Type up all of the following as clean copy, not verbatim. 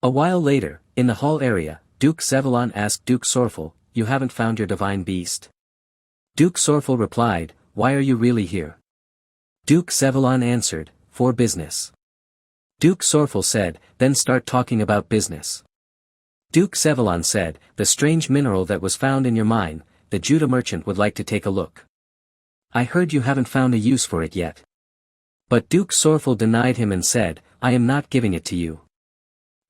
A while later, in the hall area, Duke Zevalon asked Duke Sorful, "You haven't found your divine beast?" Duke Sorful replied, "Why are you really here?" Duke Zevalon answered, "For business." Duke Sorful said, "Then start talking about business." Duke Zevalon said, "The strange mineral that was found in your mine, the Judah merchant would like to take a look. I heard you haven't found a use for it yet." But Duke Sorful denied him and said, "I am not giving it to you."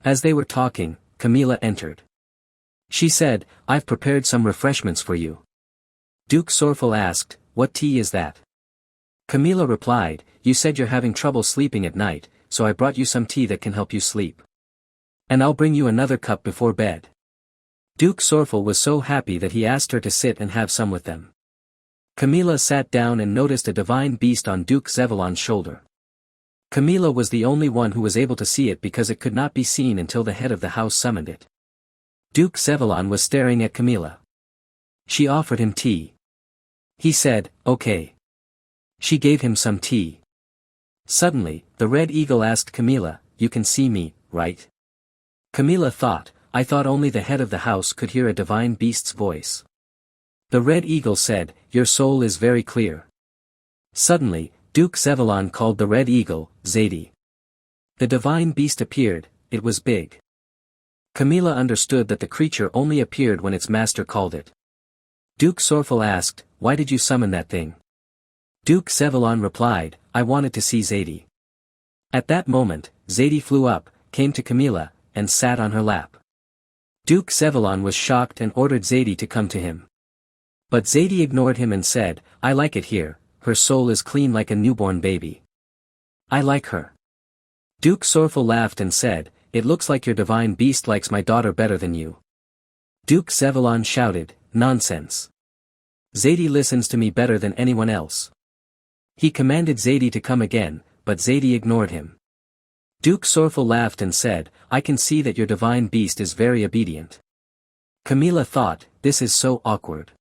As they were talking, Camilla entered. She said, "I've prepared some refreshments for you." Duke Sorful asked, "What tea is that?" Camilla replied, "You said you're having trouble sleeping at night, so I brought you some tea that can help you sleep. And I'll bring you another cup before bed." Duke Sorful was so happy that he asked her to sit and have some with them. Camilla sat down and noticed a divine beast on Duke Zevalon's shoulder. Camilla was the only one who was able to see it because it could not be seen until the head of the house summoned it. Duke Zevalon was staring at Camilla. She offered him tea. He said, "Okay." She gave him some tea. Suddenly, the red eagle asked Camilla, "You can see me, right?" Camilla thought, "I thought only the head of the house could hear a divine beast's voice." The red eagle said, "Your soul is very clear." Suddenly, Duke Zevalon called the red eagle, Zadie. The divine beast appeared. It was big. Camilla understood that the creature only appeared when its master called it. Duke Sorful asked, "Why did you summon that thing?" Duke Zevalon replied, "I wanted to see Zadie." At that moment, Zadie flew up, came to Camilla, and sat on her lap. Duke Zevalon was shocked and ordered Zadie to come to him. But Zadie ignored him and said, "I like it here, her soul is clean like a newborn baby. I like her." Duke Sorful laughed and said, "It looks like your divine beast likes my daughter better than you." Duke Zevalon shouted, "Nonsense. Zadie listens to me better than anyone else." He commanded Zadie to come again, but Zadie ignored him. Duke Sorful laughed and said, "I can see that your divine beast is very obedient." Camilla thought, "This is so awkward."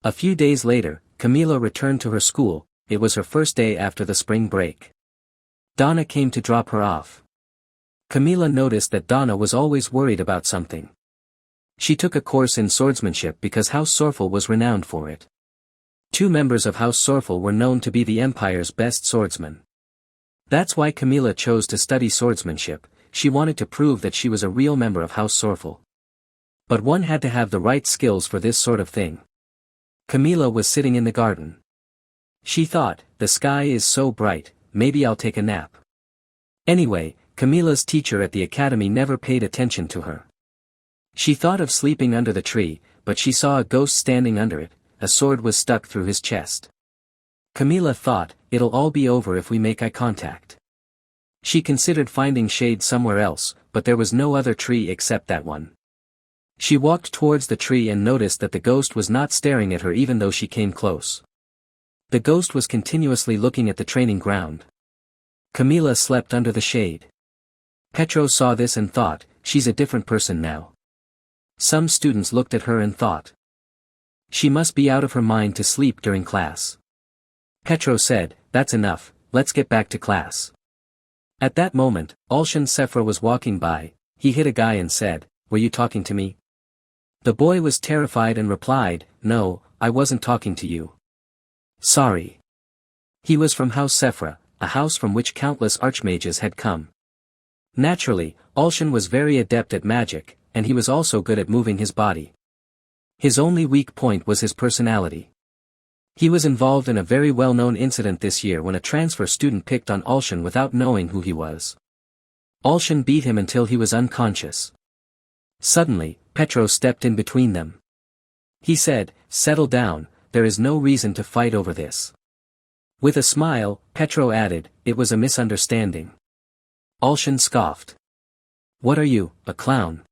A few days later, Camilla returned to her school. It was her first day after the spring break. Donna came to drop her off. Camilla noticed that Donna was always worried about something. She took a course in swordsmanship because House Sorful was renowned for it. 2 members of House Sorful were known to be the Empire's best swordsmen. That's why Camilla chose to study swordsmanship. She wanted to prove that she was a real member of House Sorful. But one had to have the right skills for this sort of thing. Camilla was sitting in the garden. She thought, "The sky is so bright, maybe I'll take a nap." Anyway, Camilla's teacher at the academy never paid attention to her. She thought of sleeping under the tree, but she saw a ghost standing under it. A sword was stuck through his chest. Camilla thought, "It'll all be over if we make eye contact." She considered finding shade somewhere else, but there was no other tree except that one. She walked towards the tree and noticed that the ghost was not staring at her even though she came close. The ghost was continuously looking at the training ground. Camilla slept under the shade. Petro saw this and thought, "She's a different person now." Some students looked at her and thought, "She must be out of her mind to sleep during class." Petro said, "That's enough, let's get back to class." At that moment, Alshan Sephra was walking by. He hit a guy and said, "Were you talking to me?" The boy was terrified and replied, "No, I wasn't talking to you." Sorry. He was from House Sephra, a house from which countless archmages had come. Naturally, Alshan was very adept at magic, and he was also good at moving his body. His only weak point was his personality. He was involved in a very well-known incident this year when a transfer student picked on Alshan without knowing who he was. Alshan beat him until he was unconscious. Suddenly, Petro stepped in between them. He said, "Settle down, there is no reason to fight over this." With a smile, Petro added, "It was a misunderstanding." Alshan scoffed. "What are you, a clown?"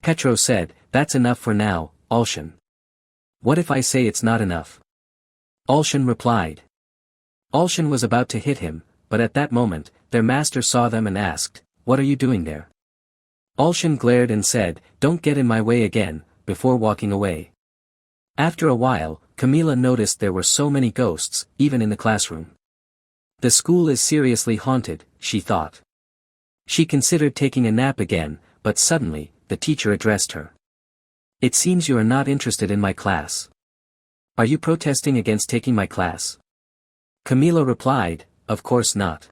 Petro said, "That's enough for now, Alshan." "What if I say it's not enough?" Alshan replied. Alshan was about to hit him, but at that moment, their master saw them and asked, "What are you doing there?" Alshan glared and said, "Don't get in my way again," before walking away. After a while, Camilla noticed there were so many ghosts, even in the classroom. The school is seriously haunted, she thought. She considered taking a nap again, but suddenly, the teacher addressed her. It seems you are not interested in my class. Are you protesting against taking my class? Camila replied, of course not.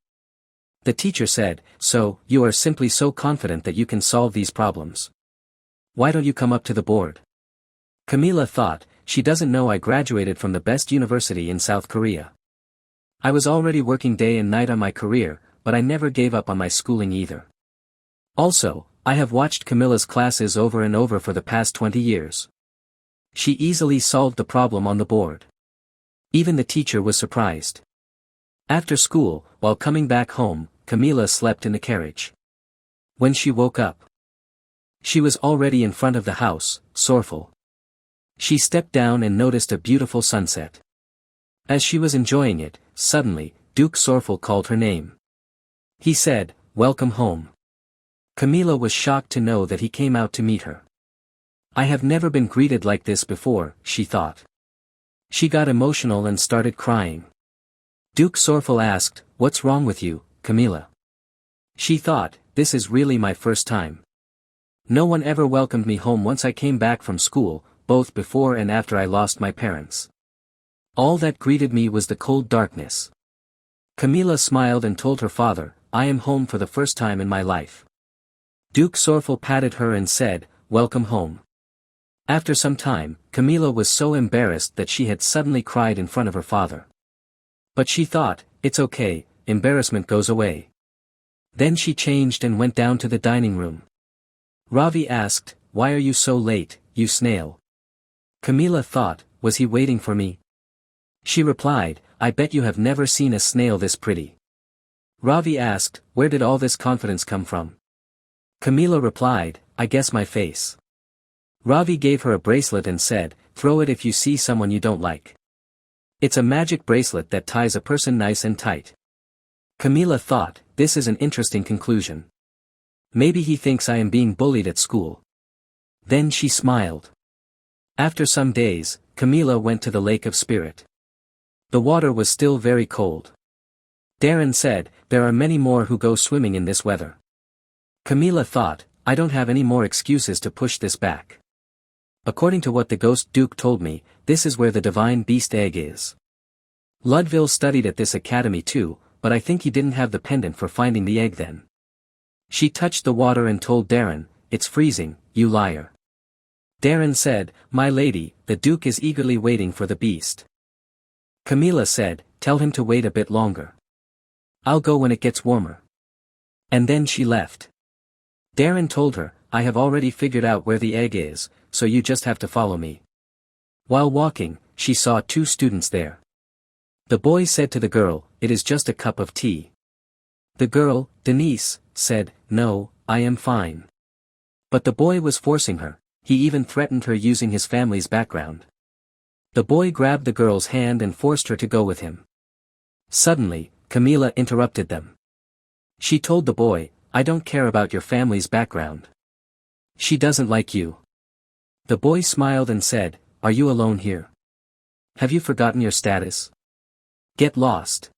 The teacher said, so, you are simply so confident that you can solve these problems. Why don't you come up to the board? Camila thought, she doesn't know I graduated from the best university in South Korea. I was already working day and night on my career, but I never gave up on my schooling either. Also, I have watched Camilla's classes over and over for the past 20 years. She easily solved the problem on the board. Even the teacher was surprised. After school, while coming back home, Camila slept in the carriage. When she woke up, she was already in front of the house, sorrowful. She stepped down and noticed a beautiful sunset. As she was enjoying it, suddenly, Duke Sorrowful called her name. He said, welcome home. Camila was shocked to know that he came out to meet her. I have never been greeted like this before, she thought. She got emotional and started crying. Duke Sorrowful asked, what's wrong with you, Camila? She thought, this is really my first time. No one ever welcomed me home once I came back from school, both before and after I lost my parents. All that greeted me was the cold darkness. Camila smiled and told her father, I am home for the first time in my life. Duke Sorrowful patted her and said, welcome home. After some time, Camila was so embarrassed that she had suddenly cried in front of her father. But she thought, it's okay, embarrassment goes away. Then she changed and went down to the dining room. Ravi asked, why are you so late, you snail? Camila thought, was he waiting for me? She replied, I bet you have never seen a snail this pretty. Ravi asked, where did all this confidence come from? Camila replied, I guess my face. Ravi gave her a bracelet and said, throw it if you see someone you don't like. It's a magic bracelet that ties a person nice and tight. Camila thought, this is an interesting conclusion. Maybe he thinks I am being bullied at school. Then she smiled. After some days, Camila went to the Lake of Spirit. The water was still very cold. Darren said, there are many more who go swimming in this weather. Camila thought, I don't have any more excuses to push this back. According to what the ghost Duke told me, this is where the divine beast egg is. Ludville studied at this academy too, but I think he didn't have the pendant for finding the egg then. She touched the water and told Darren, it's freezing, you liar. Darren said, my lady, the Duke is eagerly waiting for the beast. Camila said, tell him to wait a bit longer. I'll go when it gets warmer. And then she left. Darren told her, I have already figured out where the egg is, so you just have to follow me. While walking, she saw two students there. The boy said to the girl, it is just a cup of tea. The girl, Denise, said, no, I am fine. But the boy was forcing her, he even threatened her using his family's background. The boy grabbed the girl's hand and forced her to go with him. Suddenly, Camila interrupted them. She told the boy, I don't care about your family's background. She doesn't like you. The boy smiled and said, are you alone here? Have you forgotten your status? Get lost.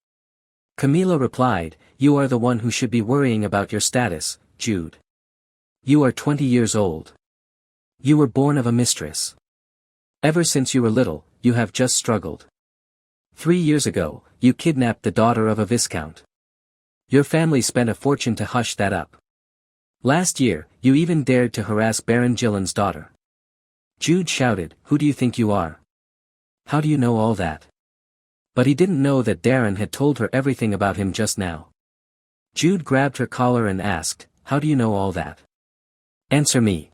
Camila replied, you are the one who should be worrying about your status, Jude. You are 20 years old. You were born of a mistress. Ever since you were little, you have just struggled. 3 years ago, you kidnapped the daughter of a viscount. Your family spent a fortune to hush that up. Last year, you even dared to harass Baron Gillen's daughter. Jude shouted, who do you think you are? How do you know all that? But he didn't know that Darren had told her everything about him just now. Jude grabbed her collar and asked, how do you know all that? Answer me.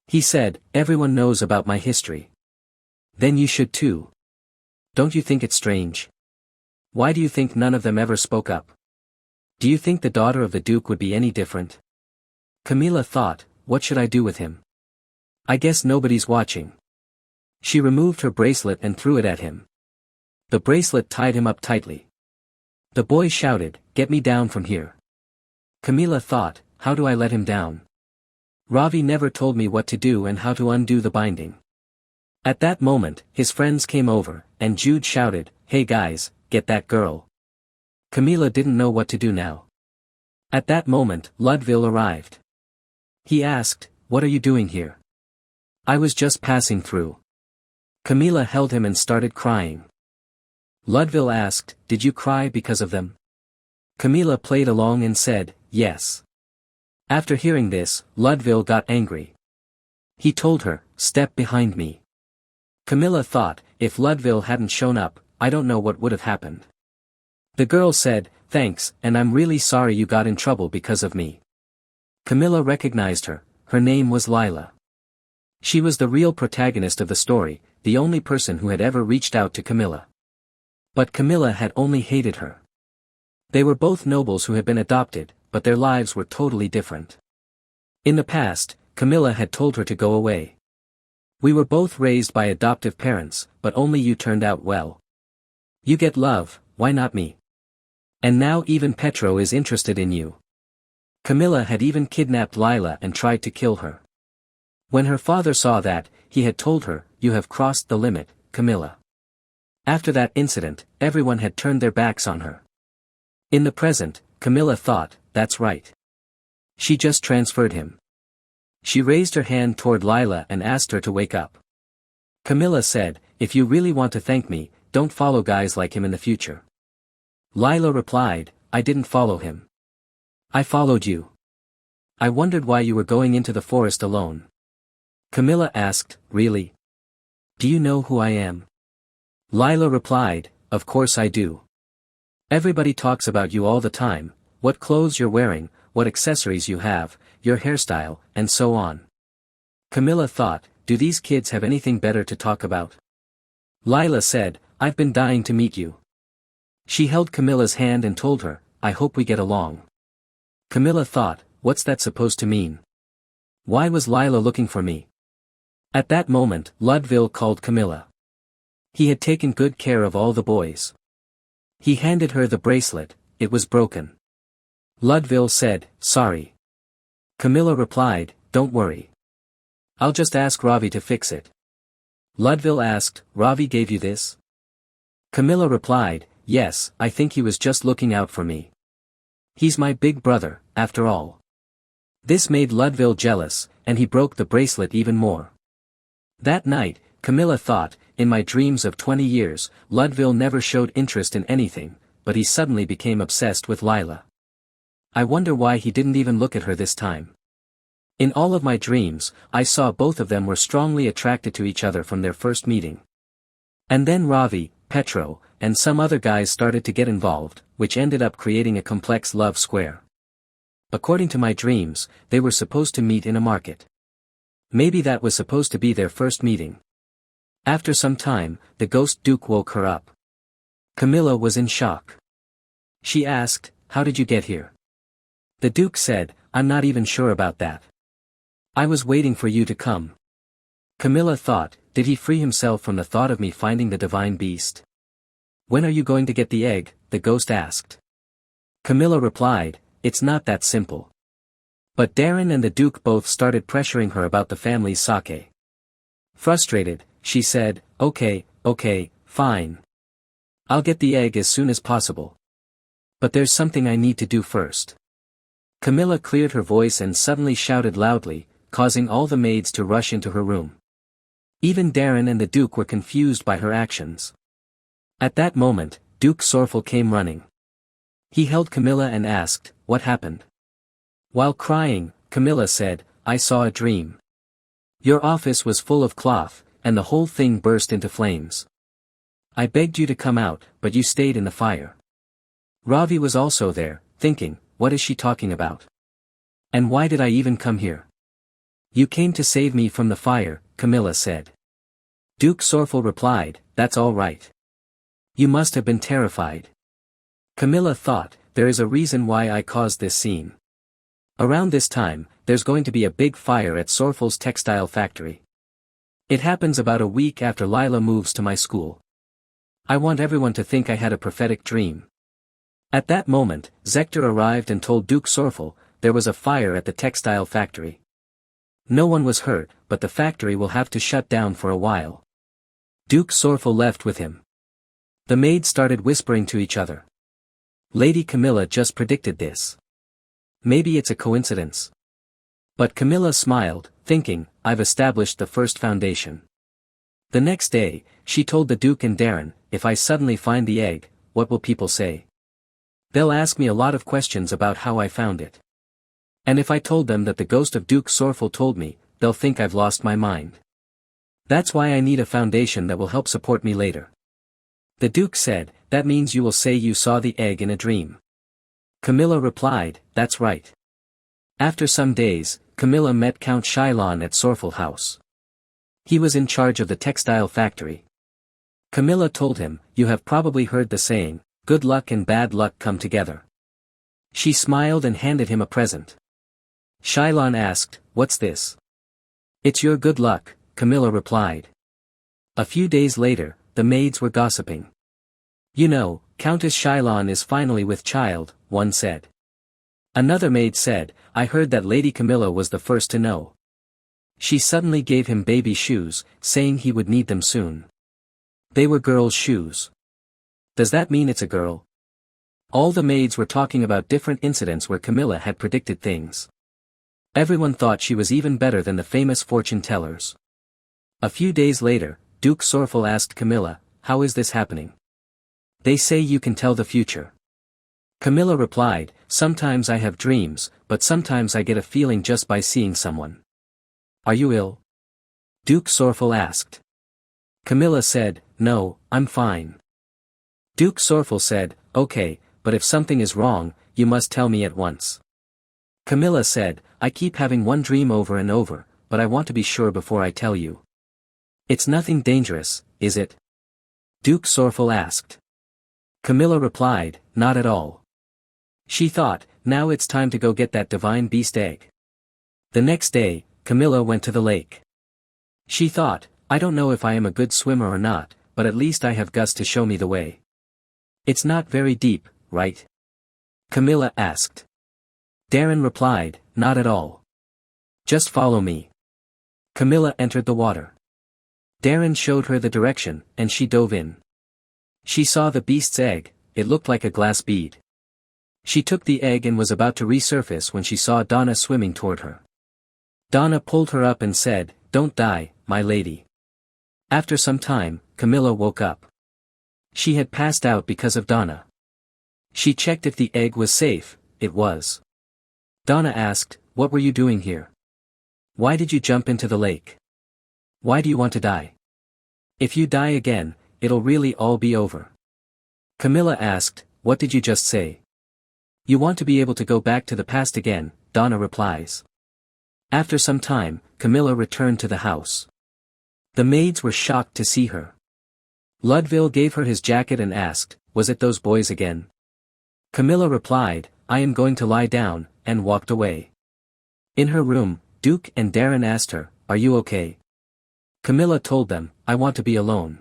He said, everyone knows about my history. Then you should too. Don't you think it's strange? Why do you think none of them ever spoke up? Do you think the daughter of the Duke would be any different? Camila thought, what should I do with him? I guess nobody's watching. She removed her bracelet and threw it at him. The bracelet tied him up tightly. The boy shouted, get me down from here. Camila thought, how do I let him down? Ravi never told me what to do and how to undo the binding. At that moment, his friends came over, and Jude shouted, hey guys, get that girl. Camila didn't know what to do now. At that moment, Ludville arrived. He asked, "What are you doing here?" "I was just passing through." Camilla held him and started crying. Ludville asked, "Did you cry because of them?" Camilla played along and said, "Yes." After hearing this, Ludville got angry. He told her, "Step behind me." Camilla thought, if Ludville hadn't shown up, I don't know what would have happened. The girl said, "Thanks, and I'm really sorry you got in trouble because of me." Camilla recognized her. Her name was Lila. She was the real protagonist of the story, the only person who had ever reached out to Camilla. But Camilla had only hated her. They were both nobles who had been adopted, but their lives were totally different. In the past, Camilla had told her to go away. "We were both raised by adoptive parents, but only you turned out well. You get love, why not me? And now even Petro is interested in you." Camilla had even kidnapped Lila and tried to kill her. When her father saw that, he had told her, "You have crossed the limit, Camilla." After that incident, everyone had turned their backs on her. In the present, Camilla thought, "That's right. She just transferred him." She raised her hand toward Lila and asked her to wake up. Camilla said, "If you really want to thank me, don't follow guys like him in the future." Lila replied, "I didn't follow him. I followed you. I wondered why you were going into the forest alone." Camilla asked, "Really? Do you know who I am?" Lila replied, "Of course I do. Everybody talks about you all the time, what clothes you're wearing, what accessories you have, your hairstyle, and so on." Camilla thought, do these kids have anything better to talk about? Lila said, "I've been dying to meet you." She held Camilla's hand and told her, "I hope we get along." Camilla thought, what's that supposed to mean? Why was Lila looking for me? At that moment, Ludville called Camilla. He had taken good care of all the boys. He handed her the bracelet, it was broken. Ludville said, "Sorry." Camilla replied, "Don't worry. I'll just ask Ravi to fix it." Ludville asked, "Ravi gave you this?" Camilla replied, "Yes, I think he was just looking out for me. He's my big brother, after all." This made Ludville jealous, and he broke the bracelet even more. That night, Camilla thought, in my dreams of 20 years, Ludville never showed interest in anything, but he suddenly became obsessed with Lila. I wonder why he didn't even look at her this time. In all of my dreams, I saw both of them were strongly attracted to each other from their first meeting. And then Ravi, Petro, and some other guys started to get involved, which ended up creating a complex love square. According to my dreams, they were supposed to meet in a market. Maybe that was supposed to be their first meeting. After some time, the ghost Duke woke her up. Camilla was in shock. She asked, "How did you get here?" The Duke said, "I'm not even sure about that. I was waiting for you to come." Camilla thought, did he free himself from the thought of me finding the divine beast? "When are you going to get the egg?" the ghost asked. Camilla replied, "It's not that simple." But Darren and the Duke both started pressuring her about the family's sake. Frustrated, she said, okay, fine. I'll get the egg as soon as possible. But there's something I need to do first." Camilla cleared her voice and suddenly shouted loudly, causing all the maids to rush into her room. Even Darren and the Duke were confused by her actions. At that moment, Duke Sorfel came running. He held Camilla and asked, "What happened?" While crying, Camilla said, "I saw a dream. Your office was full of cloth, and the whole thing burst into flames. I begged you to come out, but you stayed in the fire. Ravi was also there, thinking, what is she talking about? And why did I even come here?" "You came to save me from the fire," Camilla said. Duke Sorfel replied, "That's all right. You must have been terrified." Camilla thought, there is a reason why I caused this scene. Around this time, there's going to be a big fire at Sorfel's textile factory. It happens about a week after Lila moves to my school. I want everyone to think I had a prophetic dream. At that moment, Zector arrived and told Duke Sorfel, there was a fire at the textile factory. No one was hurt, but the factory will have to shut down for a while. Duke Sorfel left with him. The maids started whispering to each other. Lady Camilla just predicted this. Maybe it's a coincidence. But Camilla smiled, thinking, I've established the first foundation. The next day, she told the Duke and Darren, if I suddenly find the egg, what will people say? They'll ask me a lot of questions about how I found it. And if I told them that the ghost of Duke Sorful told me, they'll think I've lost my mind. That's why I need a foundation that will help support me later. The Duke said, that means you will say you saw the egg in a dream. Camilla replied, that's right. After some days, Camilla met Count Shylon at Sorful House. He was in charge of the textile factory. Camilla told him, you have probably heard the saying, good luck and bad luck come together. She smiled and handed him a present. Shylon asked, what's this? It's your good luck, Camilla replied. A few days later, the maids were gossiping. You know, Countess Shylon is finally with child, one said. Another maid said, I heard that Lady Camilla was the first to know. She suddenly gave him baby shoes, saying he would need them soon. They were girls' shoes. Does that mean it's a girl? All the maids were talking about different incidents where Camilla had predicted things. Everyone thought she was even better than the famous fortune tellers. A few days later, Duke Sorful asked Camilla, how is this happening? They say you can tell the future. Camilla replied, sometimes I have dreams, but sometimes I get a feeling just by seeing someone. Are you ill? Duke Sorful asked. Camilla said, no, I'm fine. Duke Sorful said, okay, but if something is wrong, you must tell me at once. Camilla said, I keep having one dream over and over, but I want to be sure before I tell you. It's nothing dangerous, is it? Duke Sorful asked. Camilla replied, not at all. She thought, now it's time to go get that divine beast egg. The next day, Camilla went to the lake. She thought, I don't know if I am a good swimmer or not, but at least I have Gus to show me the way. It's not very deep, right? Camilla asked. Darren replied, not at all. Just follow me. Camilla entered the water. Darren showed her the direction, and she dove in. She saw the beast's egg, it looked like a glass bead. She took the egg and was about to resurface when she saw Donna swimming toward her. Donna pulled her up and said, don't die, my lady. After some time, Camilla woke up. She had passed out because of Donna. She checked if the egg was safe, it was. Donna asked, what were you doing here? Why did you jump into the lake? Why do you want to die? If you die again, it'll really all be over. Camilla asked, what did you just say? You want to be able to go back to the past again, Donna replies. After some time, Camilla returned to the house. The maids were shocked to see her. Ludville gave her his jacket and asked, was it those boys again? Camilla replied, I am going to lie down, and walked away. In her room, Duke and Darren asked her, are you okay? Camilla told them, I want to be alone.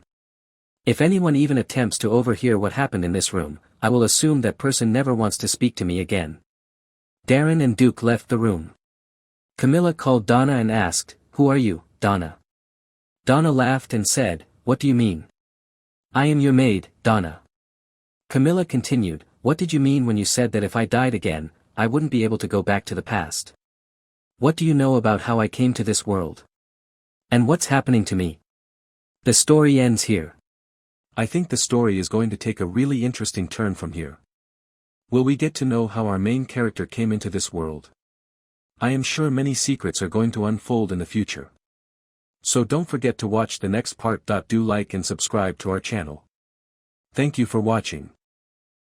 If anyone even attempts to overhear what happened in this room, I will assume that person never wants to speak to me again. Darren and Duke left the room. Camilla called Donna and asked, who are you, Donna? Donna laughed and said, what do you mean? I am your maid, Donna. Camilla continued, what did you mean when you said that if I died again, I wouldn't be able to go back to the past? What do you know about how I came to this world? And what's happening to me? The story ends here. I think the story is going to take a really interesting turn from here. Will we get to know how our main character came into this world? I am sure many secrets are going to unfold in the future. So don't forget to watch the next part. Do like and subscribe to our channel. Thank you for watching.